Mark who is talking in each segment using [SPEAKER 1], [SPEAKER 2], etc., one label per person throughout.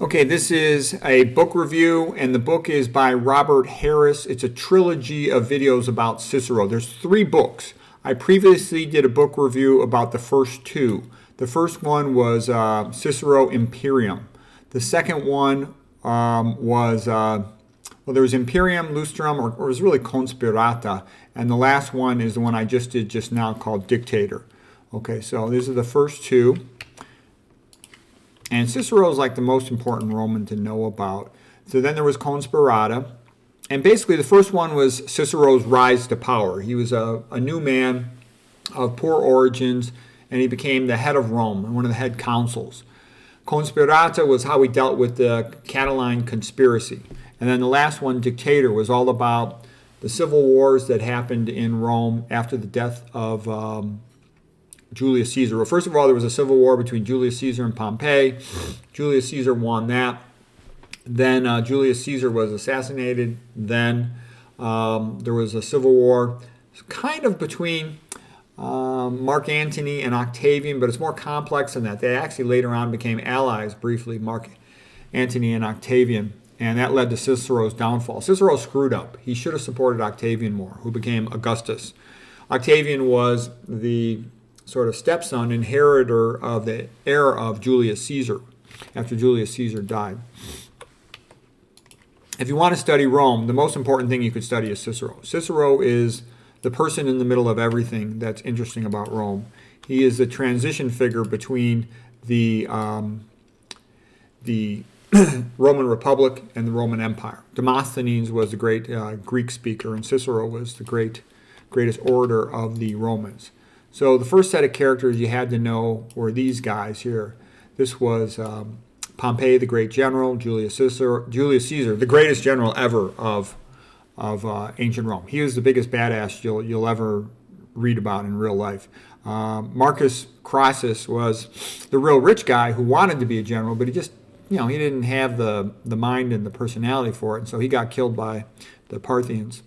[SPEAKER 1] Okay, this is a book review, and the book is by Robert Harris. It's a trilogy of videos about Cicero. There's 3 books. I previously did a book review about the first 2. The first one was Cicero Imperium. The second one there was Imperium, Lustrum, or it was really Conspirata. And the last one is the one I just did just now called Dictator. Okay, so these are the first 2. And Cicero is like the most important Roman to know about. So then there was Conspirata. And basically the first one was Cicero's rise to power. He was a new man of poor origins, and he became the head of Rome, one of the head consuls. Conspirata was how he dealt with the Catiline conspiracy. And then the last one, Dictator, was all about the civil wars that happened in Rome after the death of Julius Caesar. Well, first of all, there was a civil war between Julius Caesar and Pompey. Julius Caesar won that. Then Julius Caesar was assassinated. Then there was a civil war kind of between Mark Antony and Octavian, but it's more complex than that. They actually later on became allies briefly, Mark Antony and Octavian, and that led to Cicero's downfall. Cicero screwed up. He should have supported Octavian more, who became Augustus. Octavian was the sort of stepson, inheritor of the heir of Julius Caesar after Julius Caesar died. If you want to study Rome, the most important thing you could study is Cicero. Cicero is the person in the middle of everything that's interesting about Rome. He is the transition figure between the Roman Republic and the Roman Empire. Demosthenes was the great Greek speaker, and Cicero was the greatest orator of the Romans. So the first set of characters you had to know were these guys here. This was Pompey, the great general, Julius Caesar, the greatest general ever of ancient Rome. He was the biggest badass you'll ever read about in real life. Marcus Crassus was the real rich guy who wanted to be a general, but he just, he didn't have the mind and the personality for it, and so he got killed by the Parthians.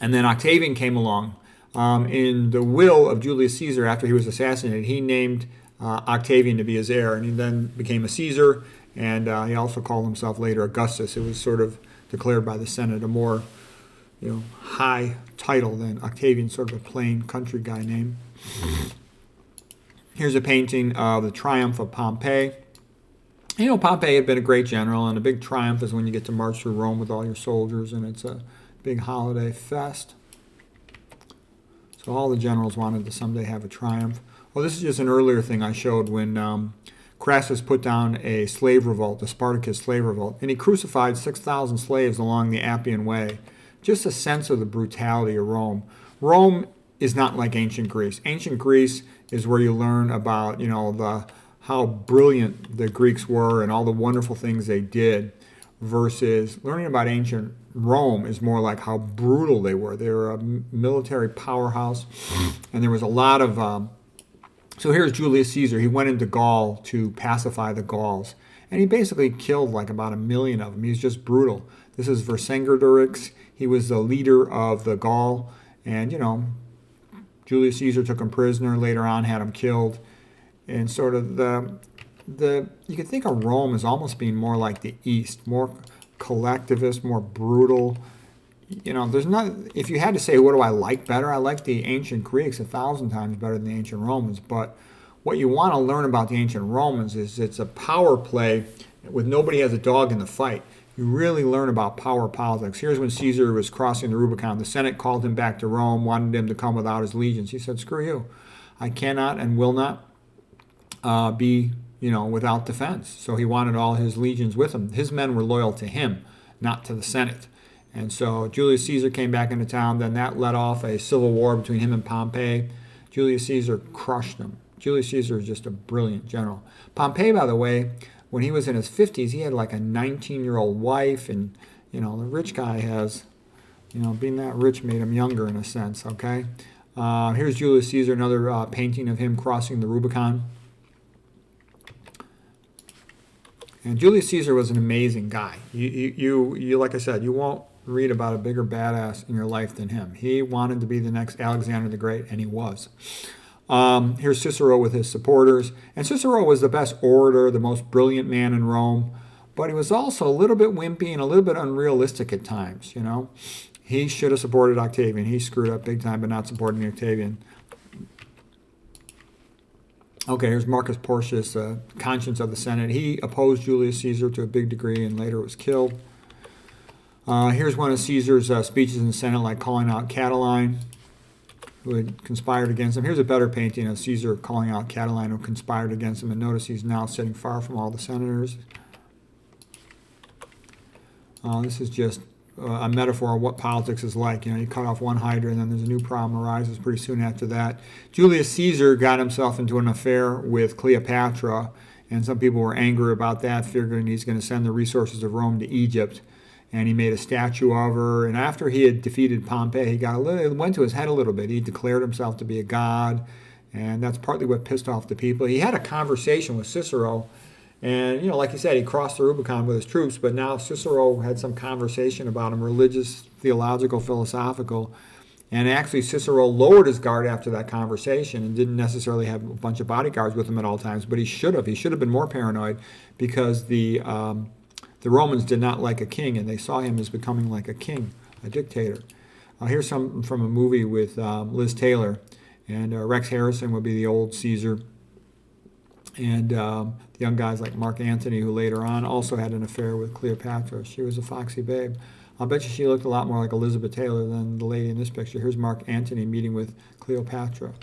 [SPEAKER 1] And then Octavian came along. In the will of Julius Caesar, after he was assassinated, he named Octavian to be his heir, and he then became a Caesar, and he also called himself later Augustus. It was sort of declared by the Senate a more high title than Octavian, sort of a plain country guy name. Here's a painting of the triumph of Pompey. Pompey had been a great general, and a big triumph is when you get to march through Rome with all your soldiers, and it's a big holiday fest. So all the generals wanted to someday have a triumph. Well, this is just an earlier thing I showed when Crassus put down a slave revolt, the Spartacus slave revolt, and he crucified 6,000 slaves along the Appian Way. Just a sense of the brutality of Rome. Rome is not like ancient Greece. Ancient Greece is where you learn about, how brilliant the Greeks were and all the wonderful things they did, versus learning about ancient Rome is more like how brutal they were. They were a military powerhouse, and there was a lot of... So here's Julius Caesar. He went into Gaul to pacify the Gauls, and he basically killed like about 1 million of them. He's just brutal. This is Vercingetorix. He was the leader of the Gaul, and, Julius Caesar took him prisoner, later on had him killed, and sort of you could think of Rome as almost being more like the East, more collectivist, more brutal. There's not. If you had to say, what do I like better? I like the ancient Greeks 1,000 times better than the ancient Romans. But what you want to learn about the ancient Romans is it's a power play with nobody has a dog in the fight. You really learn about power politics. Here's when Caesar was crossing the Rubicon. The Senate called him back to Rome, wanted him to come without his legions. He said, screw you. I cannot and will not be without defense. So he wanted all his legions with him. His men were loyal to him, not to the Senate. And so Julius Caesar came back into town. Then that led off a civil war between him and Pompey. Julius Caesar crushed him. Julius Caesar is just a brilliant general. Pompey, by the way, when he was in his 50s, he had like a 19-year-old wife. And, the rich guy has, being that rich made him younger in a sense, okay? Here's Julius Caesar, another painting of him crossing the Rubicon. And Julius Caesar was an amazing guy. You like I said, you won't read about a bigger badass in your life than him. He wanted to be the next Alexander the Great, and he was. Here's Cicero with his supporters. And Cicero was the best orator, the most brilliant man in Rome, but he was also a little bit wimpy and a little bit unrealistic at times, you know. He should have supported Octavian. He screwed up big time by not supporting Octavian. Okay, here's Marcus Porcius, conscience of the Senate. He opposed Julius Caesar to a big degree and later was killed. Here's one of Caesar's speeches in the Senate, like calling out Catiline, who had conspired against him. Here's a better painting of Caesar calling out Catiline, who conspired against him. And notice he's now sitting far from all the senators. This is just a metaphor of what politics is like. You know, you cut off one hydra and then there's a new problem arises pretty soon after that. Julius Caesar got himself into an affair with Cleopatra, and some people were angry about that, figuring he's going to send the resources of Rome to Egypt. And he made a statue of her. And after he had defeated Pompey, it went to his head a little bit. He declared himself to be a god, and that's partly what pissed off the people. He had a conversation with Cicero, and, you know, like you said, he crossed the Rubicon with his troops, but now Cicero had some conversation about him, religious, theological, philosophical, and actually Cicero lowered his guard after that conversation and didn't necessarily have a bunch of bodyguards with him at all times, but he should have. He should have been more paranoid, because the Romans did not like a king, and they saw him as becoming like a king, a dictator. Here's some from a movie with Liz Taylor, and Rex Harrison would be the old Caesar, and the young guys like Mark Antony, who later on also had an affair with Cleopatra. She was a foxy babe. I'll bet you she looked a lot more like Elizabeth Taylor than the lady in this picture. Here's Mark Antony meeting with Cleopatra.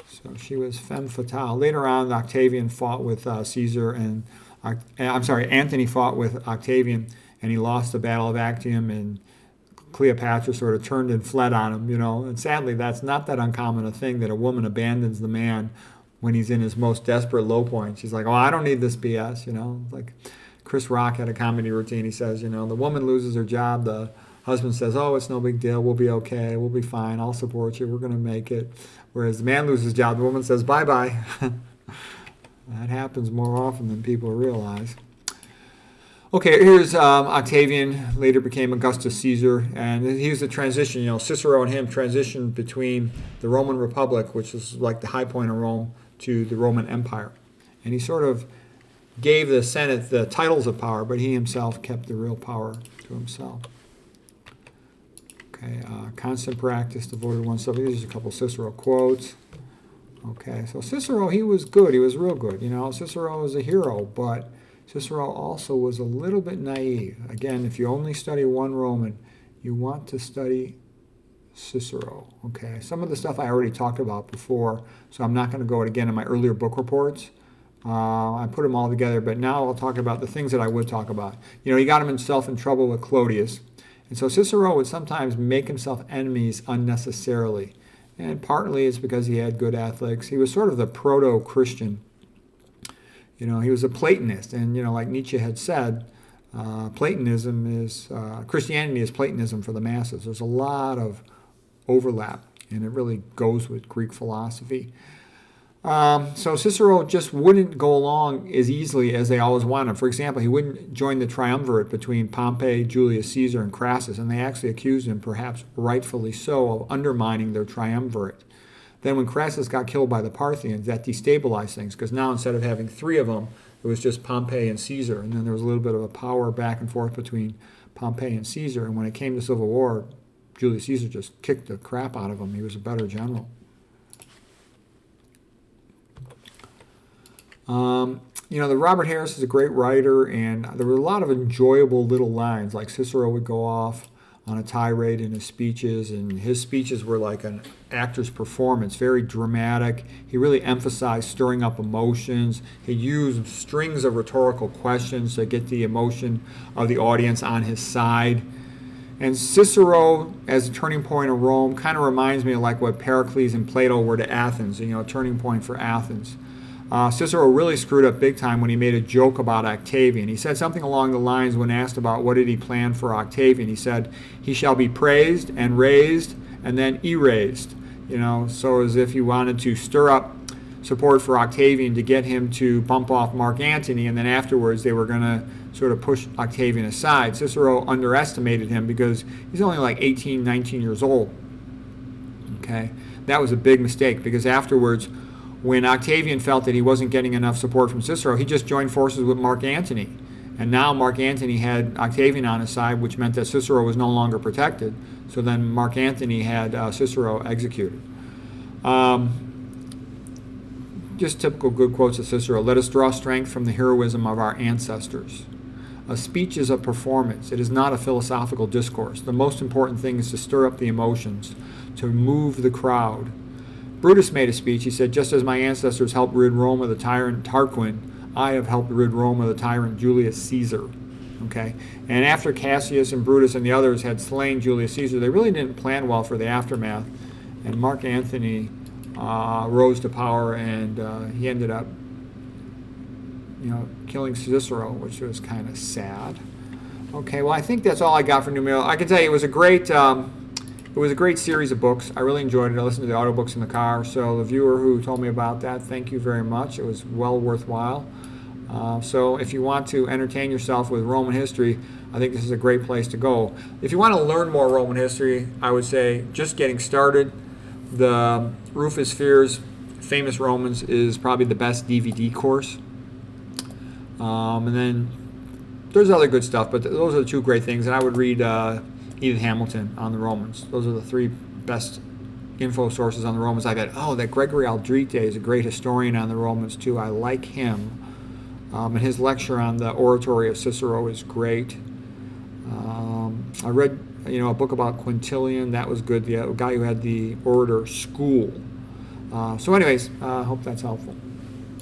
[SPEAKER 1] So she was femme fatale. Later on, Octavian fought with Caesar, and Antony fought with Octavian, and he lost the Battle of Actium, and Cleopatra sort of turned and fled on him, you know. And sadly, that's not that uncommon a thing, that a woman abandons the man when he's in his most desperate low point. She's like, oh, I don't need this BS, you know. Like Chris Rock had a comedy routine. He says, you know, the woman loses her job, the husband says, oh, it's no big deal, we'll be okay, we'll be fine, I'll support you, we're going to make it. Whereas the man loses his job, the woman says, bye-bye. That happens more often than people realize. Okay, here's Octavian, later became Augustus Caesar, and he was the transition. You know, Cicero and him transitioned between the Roman Republic, which is like the high point of Rome, to the Roman Empire. And he sort of gave the Senate the titles of power, but he himself kept the real power to himself. Okay, constant practice, devoted oneself. These are a couple Cicero quotes. Okay, so Cicero, he was good. He was real good. You know, Cicero was a hero, but Cicero also was a little bit naive. Again, if you only study one Roman, you want to study Cicero. Okay, some of the stuff I already talked about before, so I'm not going to go it again in my earlier book reports. I put them all together, but now I'll talk about the things that I would talk about. You know, he got himself in trouble with Clodius, and so Cicero would sometimes make himself enemies unnecessarily. And partly it's because he had good ethics. He was sort of the proto-Christian. You know, he was a Platonist. And, you know, like Nietzsche had said, Platonism is, Christianity is Platonism for the masses. There's a lot of overlap, and it really goes with Greek philosophy. So Cicero just wouldn't go along as easily as they always wanted. For example, he wouldn't join the triumvirate between Pompey, Julius Caesar, and Crassus, and they actually accused him, perhaps rightfully so, of undermining their triumvirate. Then when Crassus got killed by the Parthians, that destabilized things, because now instead of having three of them, it was just Pompey and Caesar, and then there was a little bit of a power back and forth between Pompey and Caesar, and when it came to civil war, Julius Caesar just kicked the crap out of him. He was a better general. You know, the Robert Harris is a great writer, and there were a lot of enjoyable little lines, like Cicero would go off on a tirade in his speeches, and his speeches were like an actor's performance, very dramatic. He really emphasized stirring up emotions. He used strings of rhetorical questions to get the emotion of the audience on his side. And Cicero, as a turning point in Rome, kind of reminds me of like what Pericles and Plato were to Athens, you know, a turning point for Athens. Cicero really screwed up big time when he made a joke about Octavian. He said something along the lines when asked about what did he plan for Octavian. He said, he shall be praised and raised and then erased. You know, so as if he wanted to stir up support for Octavian to get him to bump off Mark Antony, and then afterwards they were going to sort of push Octavian aside. Cicero underestimated him because he's only like 18, 19 years old. Okay. that was a big mistake, because afterwards, when Octavian felt that he wasn't getting enough support from Cicero, he just joined forces with Mark Antony. And now Mark Antony had Octavian on his side, which meant that Cicero was no longer protected. So then Mark Antony had Cicero executed. Just typical good quotes of Cicero. Let us draw strength from the heroism of our ancestors. A speech is a performance. It is not a philosophical discourse. The most important thing is to stir up the emotions, to move the crowd. Brutus made a speech. He said, just as my ancestors helped rid Rome of the tyrant Tarquin, I have helped rid Rome of the tyrant Julius Caesar. Okay? And after Cassius and Brutus and the others had slain Julius Caesar, they really didn't plan well for the aftermath. And Mark Antony rose to power, and he ended up, killing Cicero, which was kind of sad. Okay, well, I think that's all I got for Numero. I can tell you it was a great series of books. I really enjoyed it. I listened to the audiobooks in the car. So the viewer who told me about that, thank you very much. It was well worthwhile. So if you want to entertain yourself with Roman history, I think this is a great place to go. If you want to learn more Roman history, I would say just getting started. The Rufus Fears Famous Romans is probably the best DVD course. And then there's other good stuff, but those are the two great things. And I would read Edith Hamilton on the Romans. Those are the three best info sources on the Romans. I got, that Gregory Aldrete is a great historian on the Romans too. I like him. And his lecture on the oratory of Cicero is great. I read, a book about Quintilian. That was good. The guy who had the orator school. So anyways, I hope that's helpful.